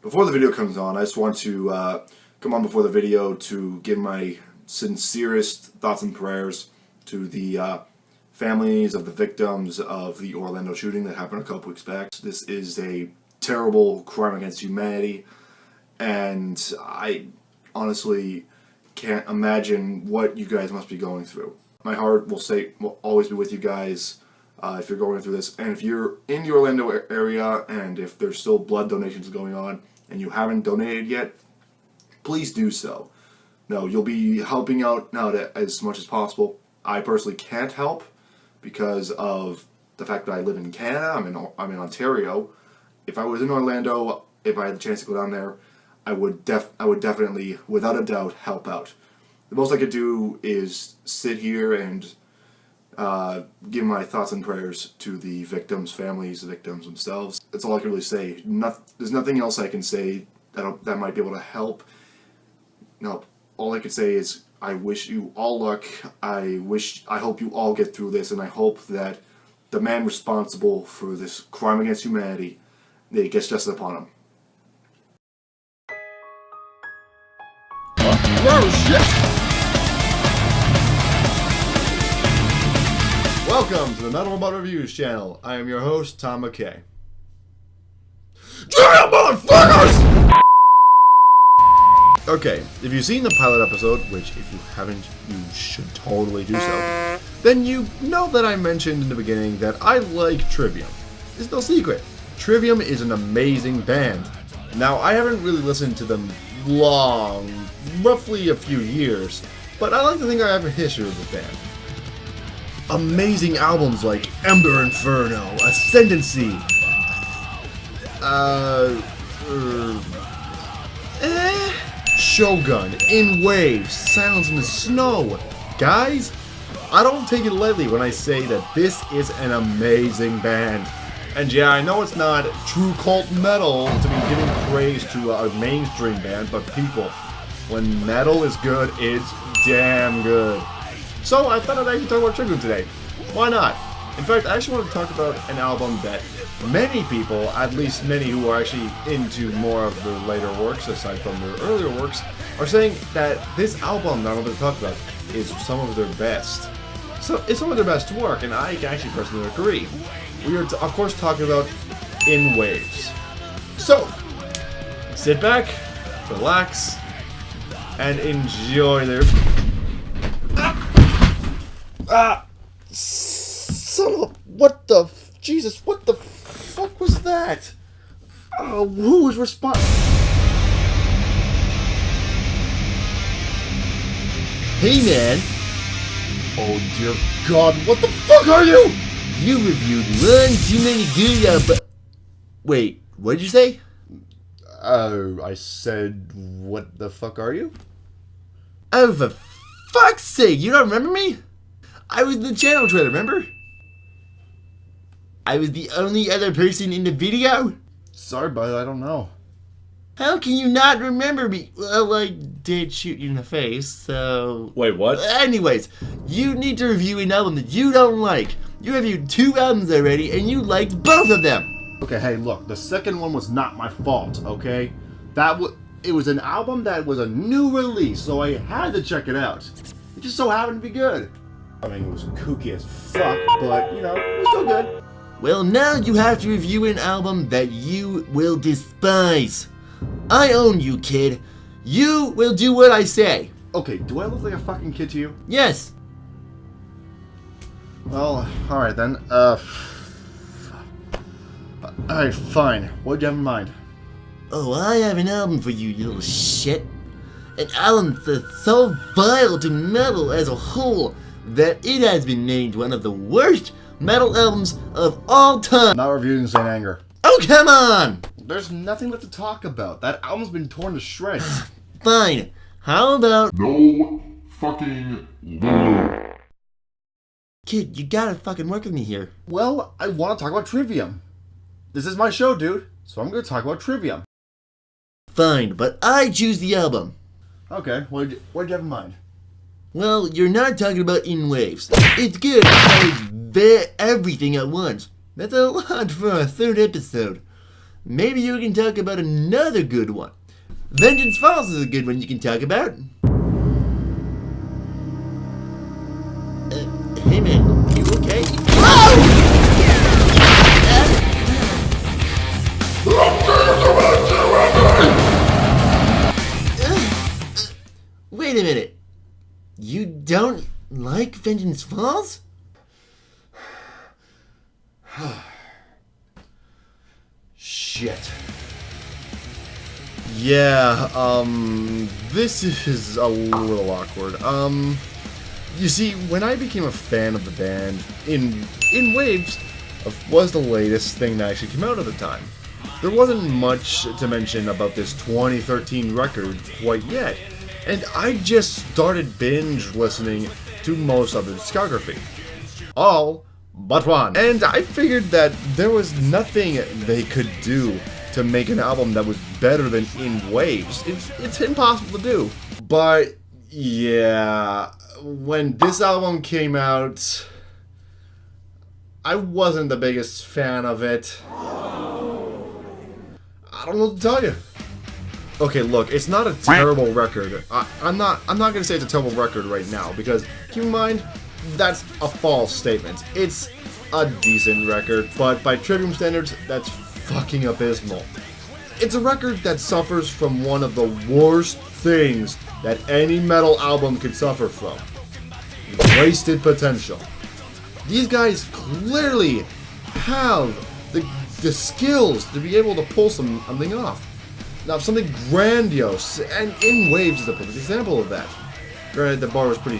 Before the video comes on, I just want to come on before the video to give my sincerest thoughts and prayers to the families of the victims of the Orlando shooting that happened a couple weeks back. This is a terrible crime against humanity, and I honestly can't imagine what you guys must be going through. My heart will always be with you guys if you're going through this, and if you're in the Orlando area and if there's still blood donations going on and you haven't donated yet, please do so. No, you'll be helping out now as much as possible. I personally can't help because of the fact that I live in Canada. I'm in Ontario. If I was in Orlando, if I had the chance to go down there, I would definitely, without a doubt, help out. The most I could do is sit here and give my thoughts and prayers to the victims' families, the victims themselves. That's all I can really say. There's nothing else I can say that might be able to help. No, all I can say is I wish you all luck. I hope you all get through this, and I hope that the man responsible for this crime against humanity, that he gets justice upon him. Oh shit! Welcome to the Metal Robot Reviews channel. I am your host, Tom McKay. Damn, motherfuckers! Okay, if you've seen the pilot episode, which if you haven't, you should totally do so, then you know that I mentioned in the beginning that I like Trivium. It's no secret. Trivium is an amazing band. Now, I haven't really listened to them long, roughly a few years, but I like to think I have a history with the band. Amazing albums like Ember Inferno, Ascendancy, Shogun, In Waves, Sounds in the Snow. Guys, I don't take it lightly when I say that this is an amazing band. And yeah, I know it's not true cult metal to be giving praise to a mainstream band, but people, when metal is good, it's damn good. So I thought I'd actually talk about Trivium today. Why not? In fact, I actually want to talk about an album that many people, at least many who are actually into more of their later works, aside from their earlier works, are saying that this album that I'm going to talk about is some of their best. So it's some of their best work, and I actually personally agree. We are, of course, talking about In Waves. So, sit back, relax, and enjoy their... Son of a... What the... Jesus, what the fuck was that? Who was responsible? Hey, man. Oh, dear God, what the fuck are you? You reviewed one too many good but... Wait, what did you say? I said, what the fuck are you? Oh, for fuck's sake, you don't remember me? I was in the channel trailer, remember? I was the only other person in the video? Sorry, bud, I don't know. How can you not remember me? Well, I did shoot you in the face, so... Wait, what? Anyways, you need to review an album that you don't like. You reviewed 2 albums already, and you liked both of them. Okay, hey, look, the second one was not my fault, okay? It was an album that was a new release, so I had to check it out. It just so happened to be good. I mean, it was kooky as fuck, but, you know, it was still good. Well, now you have to review an album that you will despise. I own you, kid. You will do what I say. Okay, do I look like a fucking kid to you? Yes. Well, alright then. Alright, fine. What do you have in mind? Oh, I have an album for you, you little shit. An album that's so vile to metal as a whole that it has been named one of the worst metal albums of all time. Not reviewing Saint Anger. Oh, come on! There's nothing left to talk about. That album's been torn to shreds. Fine. How about... No fucking no. Kid, you gotta fucking work with me here. Well, I want to talk about Trivium. This is my show, dude. So I'm gonna talk about Trivium. Fine, but I choose the album. Okay, what'd you have in mind? Well, you're not talking about In Waves. It's good, but it's everything at once. That's a lot for a third episode. maybe you can talk about another good one. Vengeance Falls is a good one you can talk about. Hey man, you okay? Wait a minute. You don't like Vengeance Falls? Shit. Yeah, this is a little awkward. You see, when I became a fan of the band, In Waves was the latest thing that actually came out at the time. There wasn't much to mention about this 2013 record quite yet, and I just started binge listening to most of the discography. All but one. And I figured that there was nothing they could do to make an album that was better than In Waves. It's impossible to do. But yeah, when this album came out, I wasn't the biggest fan of it. I don't know what to tell you. Okay, look, it's not a terrible record. I'm not gonna say it's a terrible record right now, because keep in mind, that's a false statement. It's a decent record, but by Trivium standards, that's fucking abysmal. It's a record that suffers from one of the worst things that any metal album could suffer from: wasted potential. These guys clearly have the skills to be able to pull something off. Now, something grandiose, and In Waves is a perfect example of that. Granted, the bar was pretty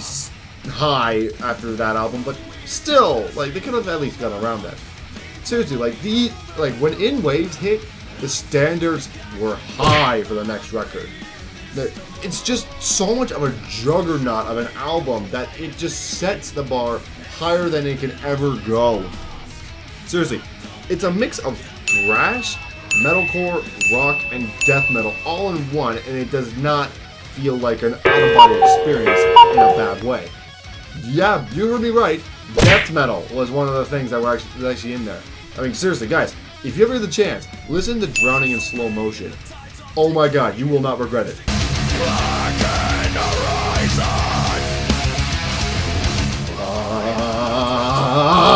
high after that album, but still, like, they could have at least gotten around that. Seriously, like when In Waves hit, the standards were high for the next record. It's just so much of a juggernaut of an album that it just sets the bar higher than it can ever go. Seriously, it's a mix of thrash, metalcore, rock, and death metal all in one, and it does not feel like an out-of-body experience in a bad way. Yeah, you heard me right. Death metal was one of the things that was actually in there. I mean, seriously, guys, if you ever get the chance, listen to Drowning in Slow Motion. Oh my god, you will not regret it.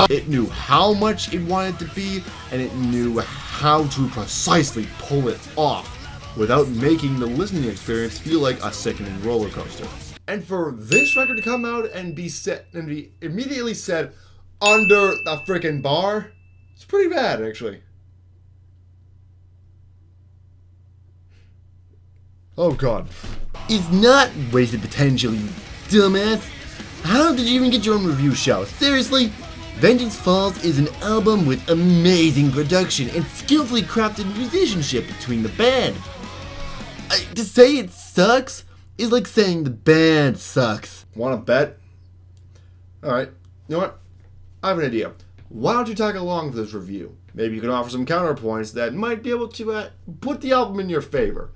It knew how much it wanted to be, and it knew how to precisely pull it off without making the listening experience feel like a sickening roller coaster. And for this record to come out and be immediately set under the frickin' bar, it's pretty bad, actually. Oh god. It's not wasted potential, you dumbass. How did you even get your own review show? Seriously? Vengeance Falls is an album with amazing production and skillfully crafted musicianship between the band. To say it sucks is like saying the band sucks. Wanna bet? Alright, you know what? I have an idea. Why don't you tag along with this review? Maybe you can offer some counterpoints that might be able to put the album in your favor.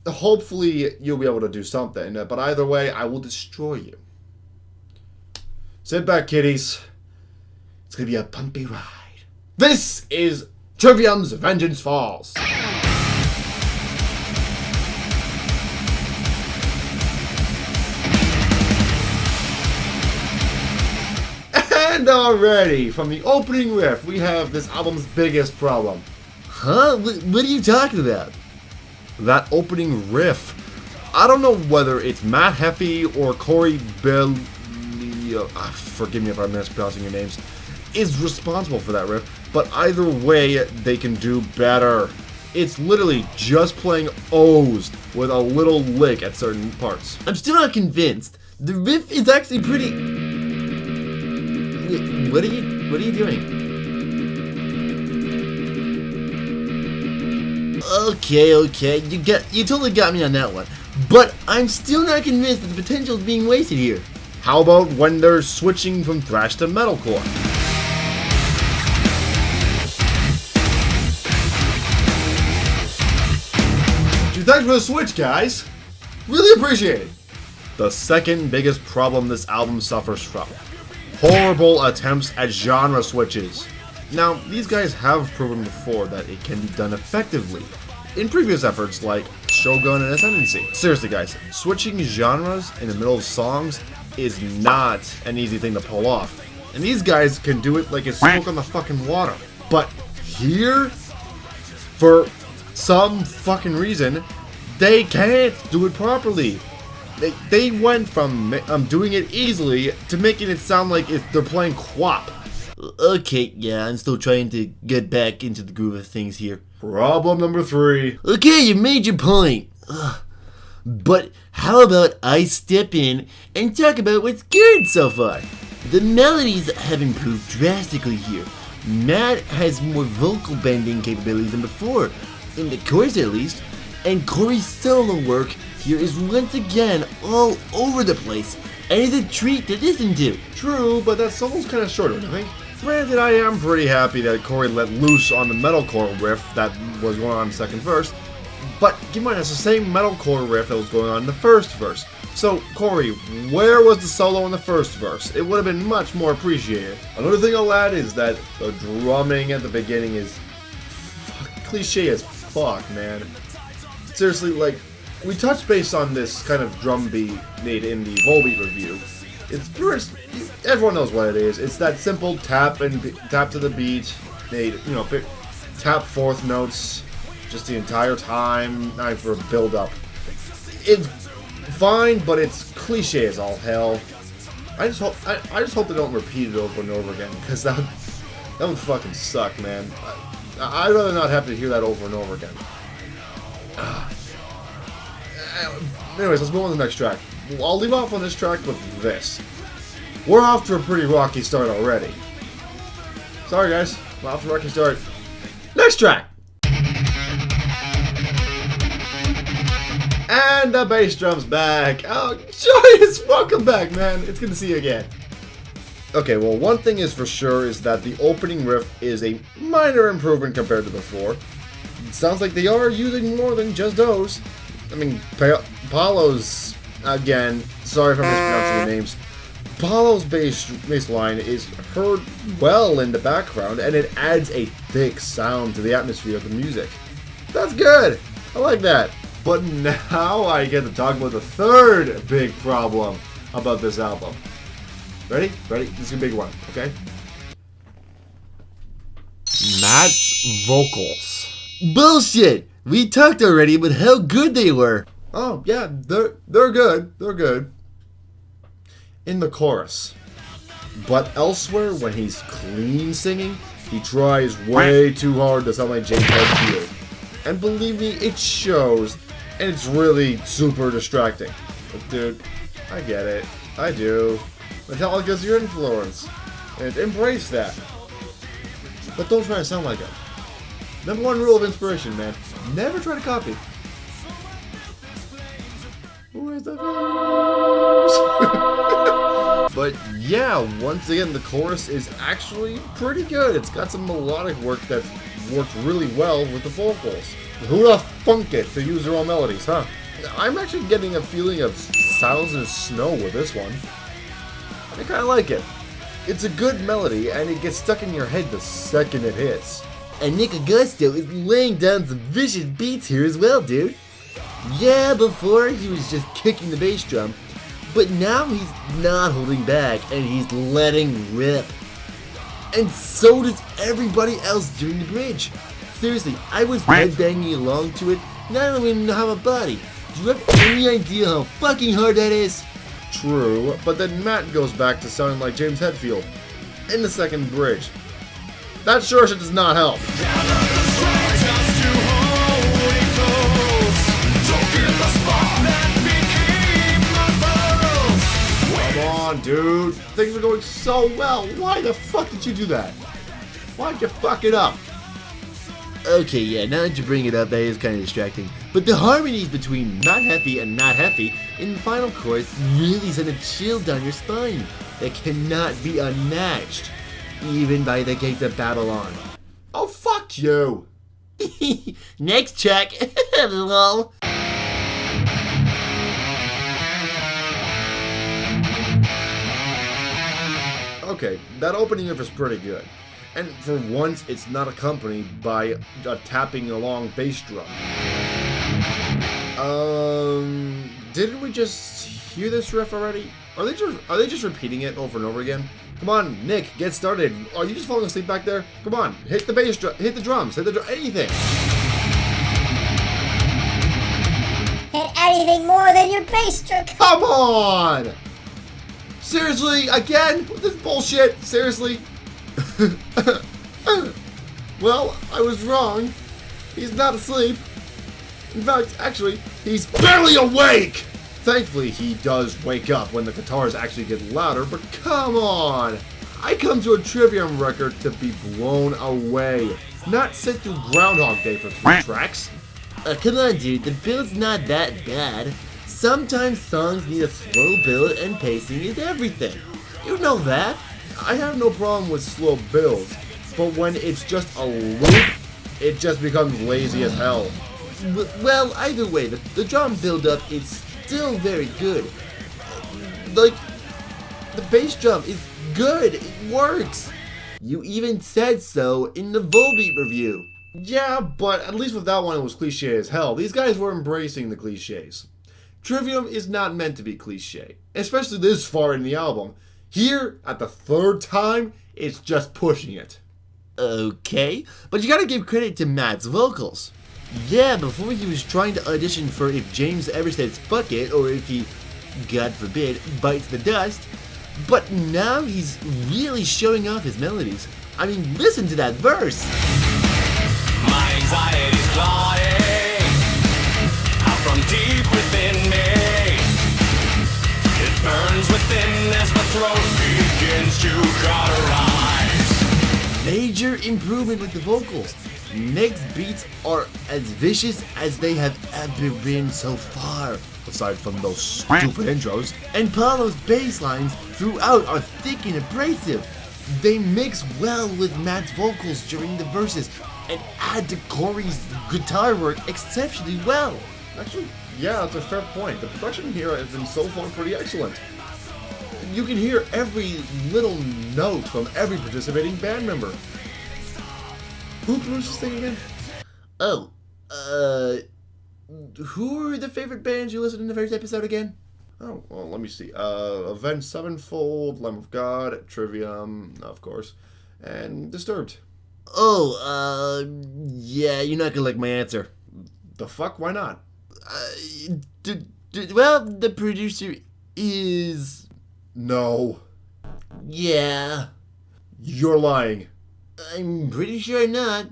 Hopefully you'll be able to do something, but either way, I will destroy you. Sit back, kiddies. It's gonna be a bumpy ride. This is Trivium's Vengeance Falls. And already, from the opening riff, we have this album's biggest problem. Huh? What are you talking about? That opening riff. I don't know whether it's Matt Heffy or Corey Bell. Forgive me if I'm mispronouncing your names. Is responsible for that riff, but either way, they can do better. It's literally just playing O's with a little lick at certain parts. I'm still not convinced. The riff is actually pretty. What are you doing? Okay, you totally got me on that one. But I'm still not convinced that the potential is being wasted here. How about when they're switching from thrash to metalcore? Thanks for the switch, guys. Really appreciate it. The second biggest problem this album suffers from: horrible attempts at genre switches. Now, these guys have proven before that it can be done effectively in previous efforts like Shogun and Ascendancy. Seriously guys, switching genres in the middle of songs is not an easy thing to pull off. And these guys can do it like it's smoke on the fucking water. But here, for some fucking reason, they can't do it properly. They went from doing it easily to making it sound like they're playing QWOP. Okay, yeah, I'm still trying to get back into the groove of things here. Problem number 3. Okay, you made your point. Ugh. But how about I step in and talk about what's good so far? The melodies have improved drastically here. Matt has more vocal bending capabilities than before, in the chorus at least, and Corey's solo work here is once again all over the place, and is a treat to listen to. True, but that solo's kind of shorter, don't you think? Granted, I am pretty happy that Corey let loose on the metalcore riff that was going on in the second verse, but keep in mind, it's the same metalcore riff that was going on in the first verse. So, Corey, where was the solo in the first verse? It would have been much more appreciated. Another thing I'll add is that the drumming at the beginning is cliche as fuck, man. Seriously, like, we touched base on this kind of drum beat made in the Volbeat review. It's pretty, everyone knows what it is. It's that simple tap and tap to the beat, made, tap fourth notes just the entire time, not for a build up. It's fine, but it's cliche as all hell. I just hope they don't repeat it over and over again, because that would fucking suck, man. I'd rather not have to hear that over and over again. Anyways, let's move on to the next track. I'll leave off on this track with this. We're off to a pretty rocky start already. Sorry guys, we're off to a rocky start. Next track! And the bass drum's back. Oh, joyous! Welcome back, man. It's good to see you again. Okay, well, one thing is for sure is that the opening riff is a minor improvement compared to before. It sounds like they are using more than just those. I mean, Paulo's, again, sorry if I'm mispronouncing the names. Paulo's bass line is heard well in the background, and it adds a thick sound to the atmosphere of the music. That's good! I like that. But now I get to talk about the third big problem about this album. Ready? Ready? This is a big one, okay? Matt's vocals. Bullshit! We talked already about how good they were. Oh, yeah, they're good. They're good. In the chorus. But elsewhere, when he's clean singing, he tries way too hard to sound like James Hetfield. And believe me, it shows, and it's really super distracting. But dude, I get it. I do. Metallica's your influence. And embrace that. But don't try to sound like him. Number one rule of inspiration, man. Never try to copy. Where's the But yeah, once again, the chorus is actually pretty good. It's got some melodic work that worked really well with the vocals. Who'da funk it to use their own melodies, huh? I'm actually getting a feeling of Silence in the Snow with this one. I kind of like it. It's a good melody, and it gets stuck in your head the second it hits. And Nick Augusto is laying down some vicious beats here as well, dude. Yeah, before he was just kicking the bass drum, but now he's not holding back and he's letting rip. And so does everybody else during the bridge. Seriously, I was headbanging along to it, and I don't even have a body. Do you have any idea how fucking hard that is? True, but then Matt goes back to sounding like James Hetfield in the second bridge. That sure shit does not help. Come on, dude. Things are going so well. Why the fuck did you do that? Why'd you fuck it up? Okay, yeah, now that you bring it up, that is kind of distracting. But the harmonies between Not Heffy and Not Heffy in the final chorus really send a chill down your spine that cannot be unmatched, even by the gates of Babylon. Oh, fuck you! Next track, lol. Okay, that opening riff is pretty good. And for once, it's not accompanied by a tapping along bass drum. Didn't we just hear this riff already? Are they just repeating it over and over again? Come on, Nick, get started. Are you just falling asleep back there? Come on, hit the bass drum, hit the drums, anything. Hit anything more than your bass drum. Come on! Seriously, again? With this bullshit? Seriously? Well, I was wrong. He's not asleep. In fact, actually, he's barely awake! Thankfully, he does wake up when the guitars actually get louder, but come on! I come to a Trivium record to be blown away, not sit through Groundhog Day for 3 tracks. Come on, dude, the build's not that bad. Sometimes songs need a slow build and pacing is everything. You know that. I have no problem with slow builds, but when it's just a loop, it just becomes lazy as hell. Well, either way, the drum build-up is still very good. Like, the bass drum is good, it works. You even said so in the Volbeat review. Yeah, but at least with that one it was cliche as hell. These guys were embracing the cliches. Trivium is not meant to be cliche, especially this far in the album. Here, at the 3rd time, it's just pushing it. Okay, but you gotta give credit to Matt's vocals. Yeah, before he was trying to audition for If James Ever Says Fuck It, or if he, God forbid, bites the dust, but now he's really showing off his melodies. I mean, listen to that verse. My anxiety's clawing out from deep within me. It burns within as my throat begins to cauterize. Major improvement with the vocals. Nick's beats are as vicious as they have ever been so far, aside from those stupid intros. And Paulo's bass lines throughout are thick and abrasive. They mix well with Matt's vocals during the verses and add to Corey's guitar work exceptionally well. Actually, yeah, that's a fair point. The production here has been so far pretty excellent. You can hear every little note from every participating band member. Who produced this thing again? Oh, who are the favorite bands you listened in the first episode again? Oh, well, let me see. Avenged Sevenfold, Lamb of God, Trivium, of course, and Disturbed. Oh, yeah, you're not gonna like my answer. The fuck? Why not? Well, the producer is... No. Yeah. You're lying. I'm pretty sure not.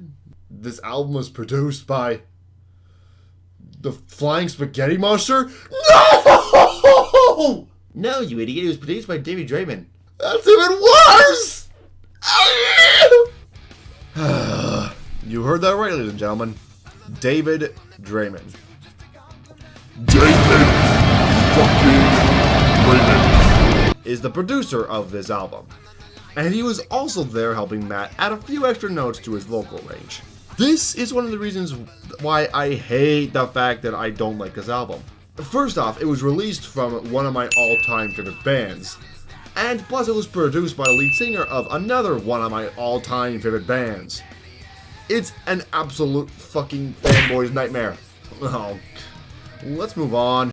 This album was produced by... the Flying Spaghetti Monster? No! No, you idiot. It was produced by David Draymond. That's even worse! You heard that right, ladies and gentlemen. David Draymond. David fucking Draymond is the producer of this album. And he was also there helping Matt add a few extra notes to his vocal range. This is one of the reasons why I hate the fact that I don't like this album. First off, it was released from one of my all-time favorite bands. And plus it was produced by the lead singer of another one of my all-time favorite bands. It's an absolute fucking fanboy's nightmare. Oh, let's move on.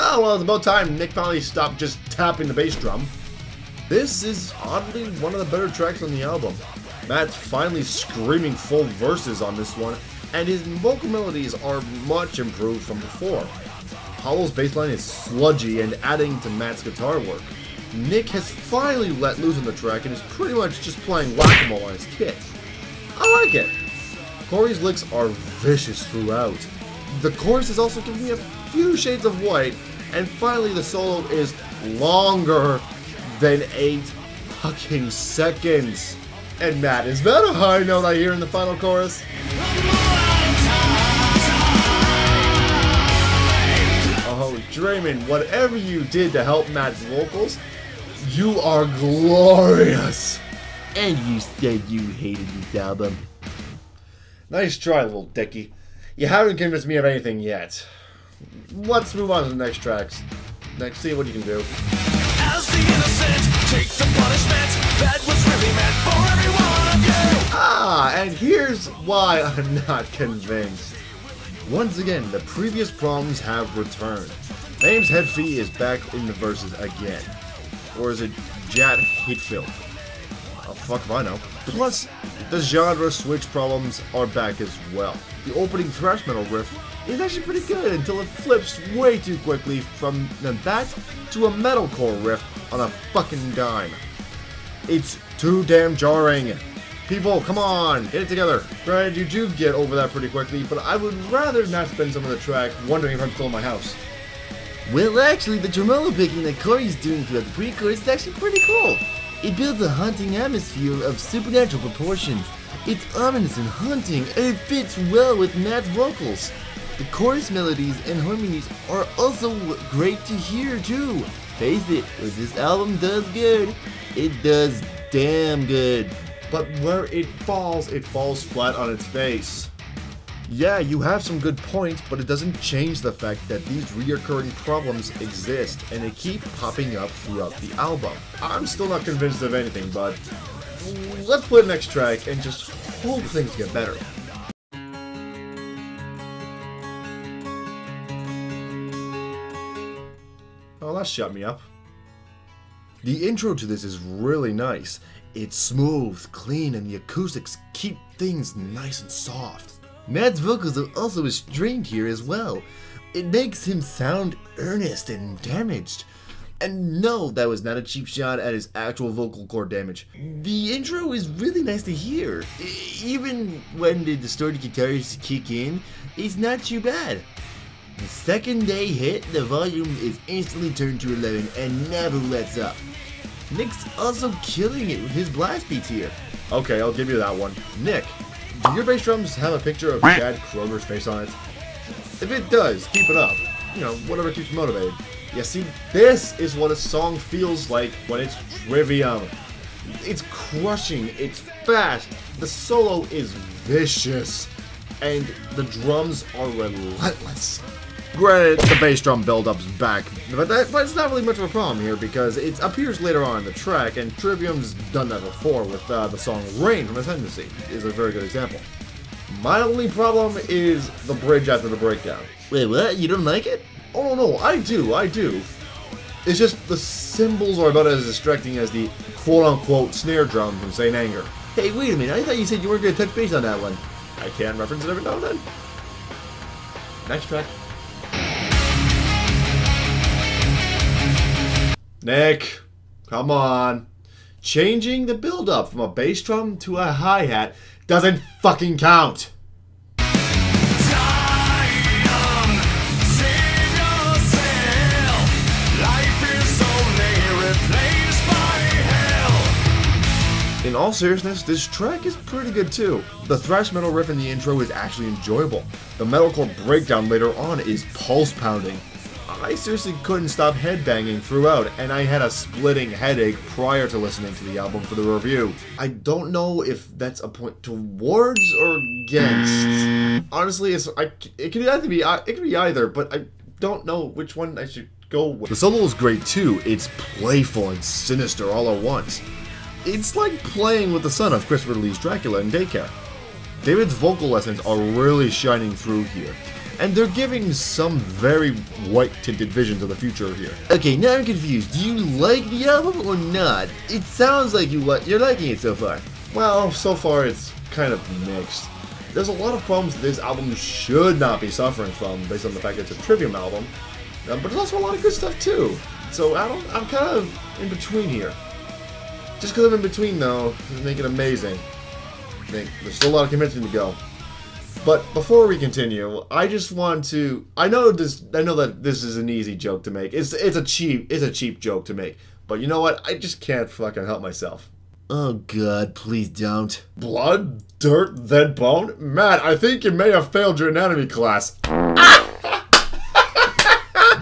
Oh, well, it's about time Nick finally stopped just tapping the bass drum. This is oddly one of the better tracks on the album. Matt's finally screaming full verses on this one, and his vocal melodies are much improved from before. Paulo's bassline is sludgy and adding to Matt's guitar work. Nick has finally let loose on the track and is pretty much just playing whack-a-mole on his kit. I like it. Corey's licks are vicious throughout. The chorus is also giving me a few shades of white, and finally the solo is longer than 8 fucking seconds. And Matt, is that a high note I hear in the final chorus? Oh, Draymond, whatever you did to help Matt's vocals, you are glorious. And you said you hated this album. Nice try, little dickie. You haven't convinced me of anything yet. Let's move on to the next tracks. Next, see what you can do. as the innocent take the punishment that was really meant for every one of you. Ah, and here's why I'm not convinced. Once again, the previous problems have returned. Name's Head Fee is back in the verses again. Or is it Jat Hitfield? Oh, fuck if I know. Plus, the genre switch problems are back as well. The opening thrash metal riff is actually pretty good until it flips way too quickly from that to a metalcore riff on a fucking dime. It's too damn jarring. People, come on, get it together. Granted, you do get over that pretty quickly, but I would rather not spend some of the track wondering if I'm still in my house. Well, actually, the tremolo picking that Corey's doing throughout the pre-chorus is actually pretty cool. It builds a haunting atmosphere of supernatural proportions. It's ominous and haunting, and it fits well with Matt's vocals. The chorus melodies and harmonies are also great to hear too. Face it, if this album does good, it does damn good. But where it falls flat on its face. Yeah, you have some good points, but it doesn't change the fact that these reoccurring problems exist, and they keep popping up throughout the album. I'm still not convinced of anything, but let's play the next track and just hope things get better. Oh, that shut me up. The intro to this is really nice. It's smooth, clean, and the acoustics keep things nice and soft. Matt's vocals are also restrained here as well. It makes him sound earnest and damaged. And no, that was not a cheap shot at his actual vocal cord damage. The intro is really nice to hear. Even when the distorted guitars kick in, it's not too bad. The second they hit, the volume is instantly turned to 11 and never lets up. Nick's also killing it with his blast beats here. Okay, I'll give you that one. Nick, do your bass drums have a picture of Chad Kroger's face on it? If it does, keep it up. You know, whatever keeps you motivated. Yeah, see, this is what a song feels like when it's Trivium. It's crushing, it's fast, the solo is vicious, and the drums are relentless. Granted, the bass drum build-up's back, but it's not really much of a problem here because it appears later on in the track, and Trivium's done that before with the song Rain from Ascendancy, is a very good example. My only problem is the bridge after the breakdown. Wait, what? You don't like it? Oh no, I do. It's just the cymbals are about as distracting as the quote-unquote snare drum from Saint Anger. Hey, wait a minute, I thought you said you weren't going to touch base on that one. I can reference it every now and then. Next track. Nick, come on. Changing the build-up from a bass drum to a hi-hat doesn't fucking count. In all seriousness, this track is pretty good too. The thrash metal riff in the intro is actually enjoyable. The metalcore breakdown later on is pulse pounding. I seriously couldn't stop headbanging throughout, and I had a splitting headache prior to listening to the album for the review. I don't know if that's a point towards or against. Honestly, it could be either, but I don't know which one I should go with. The solo is great too. It's playful and sinister all at once. It's like playing with the son of Christopher Lee's Dracula in Daycare. David's vocal lessons are really shining through here, and they're giving some very white-tinted vision to the future here. Okay, now I'm confused. Do you like the album or not? It sounds like you're liking it so far. Well, so far it's kind of mixed. There's a lot of problems that this album should not be suffering from based on the fact that it's a Trivium album, but there's also a lot of good stuff too. So I'm kind of in between here. Just because I'm in between though, doesn't make it amazing. I think there's still a lot of convincing to go. But before we continue, I just want to. I know that this is an easy joke to make. It's a cheap joke to make. But you know what? I just can't fucking help myself. Oh god, please don't. Blood, dirt, then bone? Matt, I think you may have failed your anatomy class.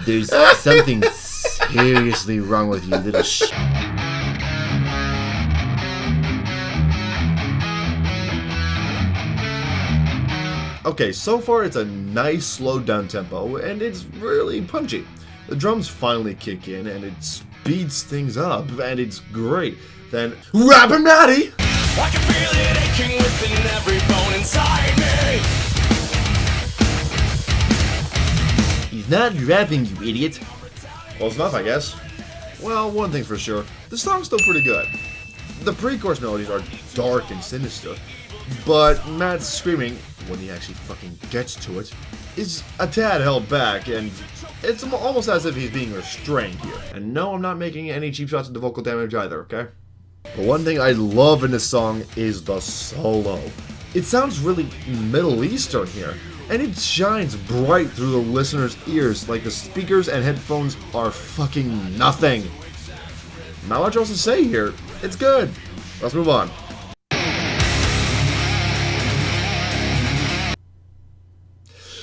There's something seriously wrong with you, little Okay, so far it's a nice slowed down tempo, and it's really punchy. The drums finally kick in, and it's speeds things up, and it's great. Then, Rappin' Matty! I can feel it aching within every bone inside me. He's not rapping, you idiot. Close enough, I guess. Well, one thing's for sure, the song's still pretty good. The pre-chorus melodies are dark and sinister, but Matt's screaming, when he actually fucking gets to it, is a tad held back, and it's almost as if he's being restrained here. And no, I'm not making any cheap shots at the vocal damage either, okay? But one thing I love in this song is the solo. It sounds really Middle Eastern here, and it shines bright through the listener's ears like the speakers and headphones are fucking nothing. Not much else to say here. It's good. Let's move on.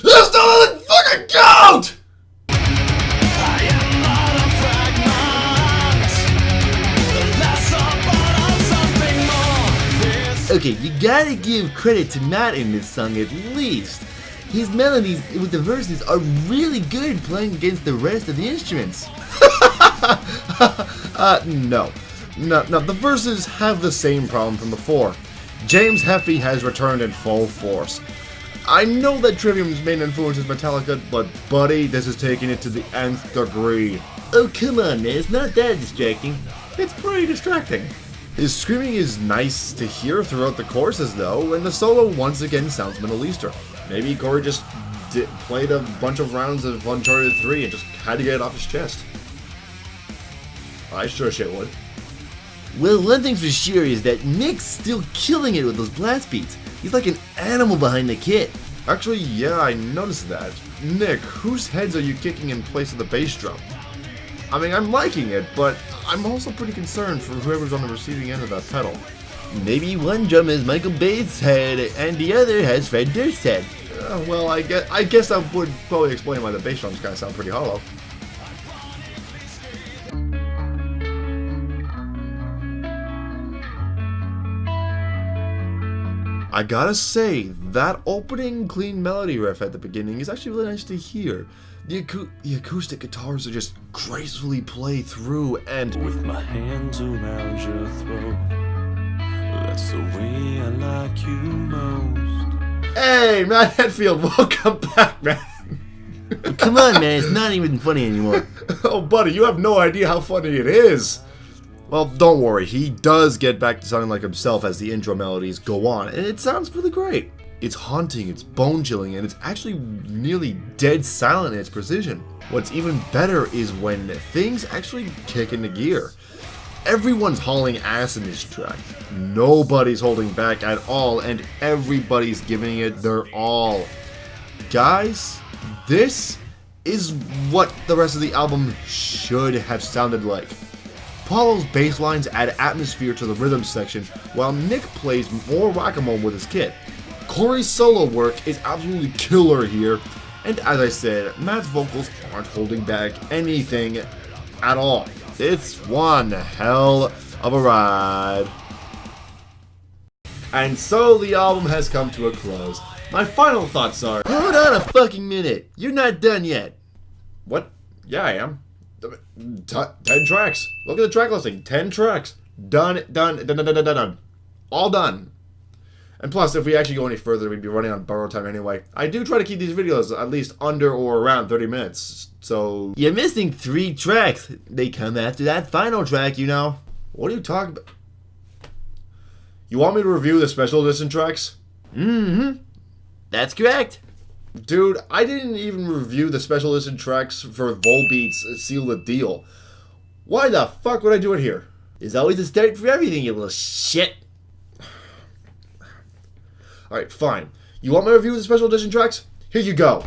Let's do another fucking count! I am not a fragment. The lesser part of something more. This Okay, you gotta give credit to Matt in this song at least. His melodies with the verses are really good playing against the rest of the instruments. No, the verses have the same problem from before. James Hetfield has returned in full force. I know that Trivium's main influence is Metallica, but buddy, this is taking it to the nth degree. Oh, come on, man, it's not that distracting. It's pretty distracting. His screaming is nice to hear throughout the choruses though, and the solo once again sounds Middle Eastern. Maybe Corey just played a bunch of rounds of Uncharted 3 and just had to get it off his chest. I sure shit would. Well, one thing's for sure is that Nick's still killing it with those blast beats. He's like an animal behind the kit. Actually, yeah, I noticed that. Nick, whose heads are you kicking in place of the bass drum? I mean, I'm liking it, but I'm also pretty concerned for whoever's on the receiving end of that pedal. Maybe one drum has Michael Bay's head and the other has Fred Durst's head. Well, I guess that would probably explain why the bass drums kind of sound pretty hollow. I gotta say, that opening clean melody riff at the beginning is actually really nice to hear. The acoustic guitars are just gracefully play through, and with my hands around your throat, that's the way I like you most. Hey, Matt Hetfield, welcome back, man. Come on, man, it's not even funny anymore. Oh, buddy, you have no idea how funny it is. Well, don't worry, he does get back to sounding like himself as the intro melodies go on, and it sounds really great. It's haunting, it's bone-chilling, and it's actually nearly dead silent in its precision. What's even better is when things actually kick into gear. Everyone's hauling ass in this track. Nobody's holding back at all, and everybody's giving it their all. Guys, this is what the rest of the album should have sounded like. Paulo's bass lines add atmosphere to the rhythm section, while Nick plays more whack-a-mole with his kit. Corey's solo work is absolutely killer here, and as I said, Matt's vocals aren't holding back anything at all. It's one hell of a ride. And so the album has come to a close. My final thoughts are... Hold on a fucking minute. You're not done yet. What? Yeah, I am. 10 tracks. Look at the track listing. 10 tracks. Done. All done. And plus, if we actually go any further, we'd be running on borrowed time anyway. I do try to keep these videos at least under or around 30 minutes, so... You're missing 3 tracks. They come after that final track, you know. What are you talking about? You want me to review the special edition tracks? Mm-hmm. That's correct. Dude, I didn't even review the special edition tracks for Volbeat's Seal the Deal. Why the fuck would I do it here? There's always a start for everything, you little shit. Alright, fine. You want my review of the special edition tracks? Here you go.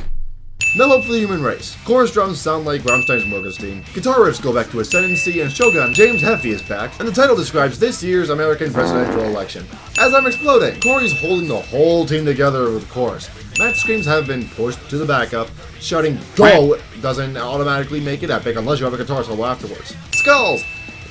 No Hope for the Human Race. Chorus drums sound like Rammstein's Morgenstein. Guitar riffs go back to Ascendancy and Shogun. James Hetfield is back. And the title describes this year's American presidential election. As I'm exploding, Corey's holding the whole team together with the chorus. Matt's screams have been pushed to the backup. Shouting "Go" doesn't automatically make it epic unless you have a guitar solo afterwards. Skulls!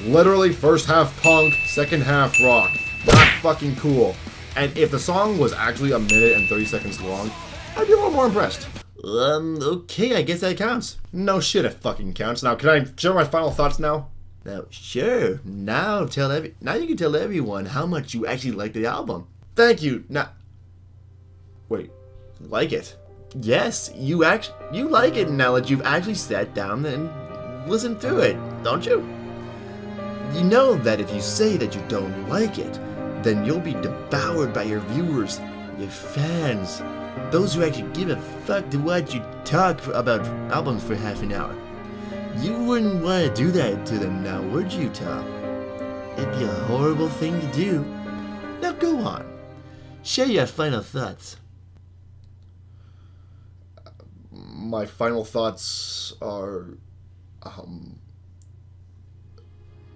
Literally first half punk, second half rock. Not fucking cool. And if the song was actually 1 minute and 30 seconds long, I'd be a little more impressed. Okay, I guess that counts. No shit, it fucking counts. Now, can I share my final thoughts now? Now, sure, now you can tell everyone how much you actually like the album. Thank you. Now, wait, like it? Yes, you like it now that you've actually sat down and listened to it, don't you? You know that if you say that you don't like it, then you'll be devoured by your viewers, your fans, those who actually give a fuck to watch you talk about albums for half an hour. You wouldn't want to do that to them now, would you, Tom? It'd be a horrible thing to do. Now go on. Share your final thoughts. My final thoughts are,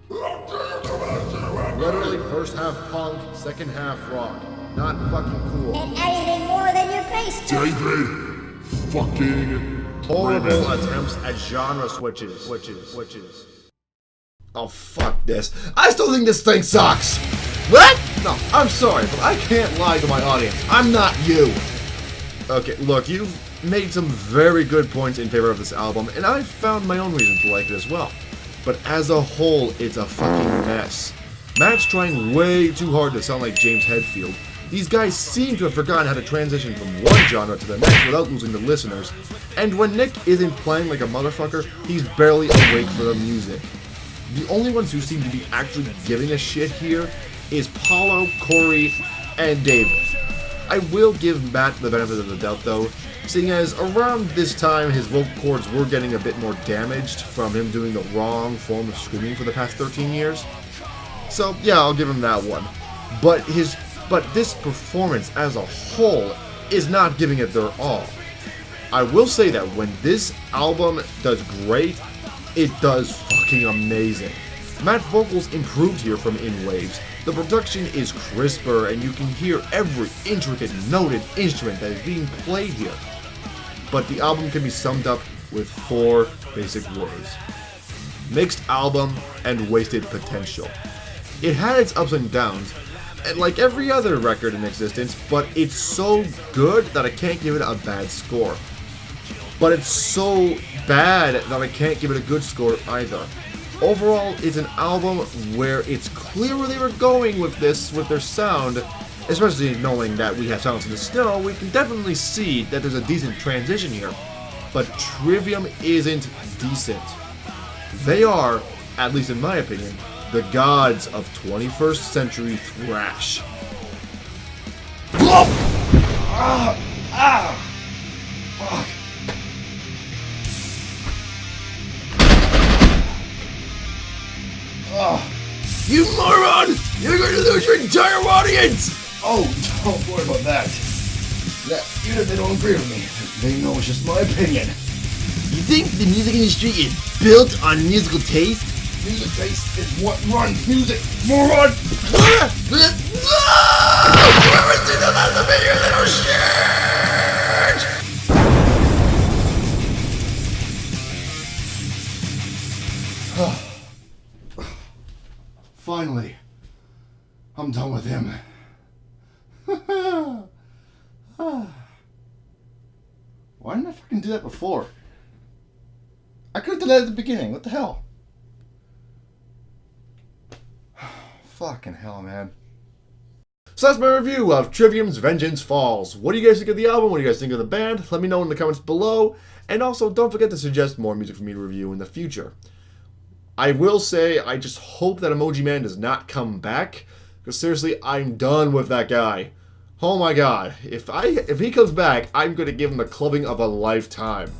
literally first half punk, second half rock. Not fucking cool. And anything more than your face. David fucking Horrible Raymond. attempts at genre switches. Oh, fuck this. I still think this thing sucks. What? No, I'm sorry, but I can't lie to my audience. I'm not you. Okay, look, you've made some very good points in favor of this album, and I've found my own reason to like it as well. But as a whole, it's a fucking mess. Matt's trying way too hard to sound like James Hetfield. These guys seem to have forgotten how to transition from one genre to the next without losing the listeners. And when Nick isn't playing like a motherfucker, he's barely awake for the music. The only ones who seem to be actually giving a shit here is Paulo, Corey, and David. I will give Matt the benefit of the doubt though, seeing as around this time his vocal cords were getting a bit more damaged from him doing the wrong form of screaming for the past 13 years. So yeah, I'll give him that one. But this performance as a whole is not giving it their all. I will say that when this album does great, it does fucking amazing. Matt's vocals improved here from In Waves. The production is crisper and you can hear every intricate noted instrument that is being played here. But the album can be summed up with 4 basic words: mixed album and wasted potential. It had its ups and downs, and like every other record in existence, but it's so good that I can't give it a bad score. But it's so bad that I can't give it a good score either. Overall, it's an album where it's clear where they were going with their sound, especially knowing that we have Silence in the Snow. We can definitely see that there's a decent transition here, but Trivium isn't decent. They are, at least in my opinion, the gods of 21st century thrash. Fuck. You moron! You're going to lose your entire audience! Oh, don't worry about that. Even if they don't agree with me, they know it's just my opinion. You think the music industry is built on musical taste? Music taste is what runs music, moron! Finally, I'm done with him. Why didn't I fucking do that before? I could have done that at the beginning. What the hell? Fucking hell, man. So that's my review of Trivium's Vengeance Falls. What do you guys think of the album? What do you guys think of the band? Let me know in the comments below. And also, don't forget to suggest more music for me to review in the future. I will say, I just hope that Emoji Man does not come back. Because seriously, I'm done with that guy. Oh my god. If he comes back, I'm going to give him the clubbing of a lifetime.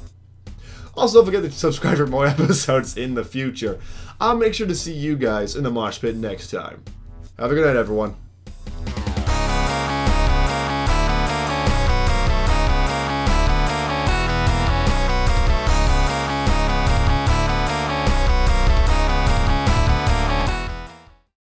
Also, don't forget to subscribe for more episodes in the future. I'll make sure to see you guys in the mosh pit next time. Have a good night, everyone.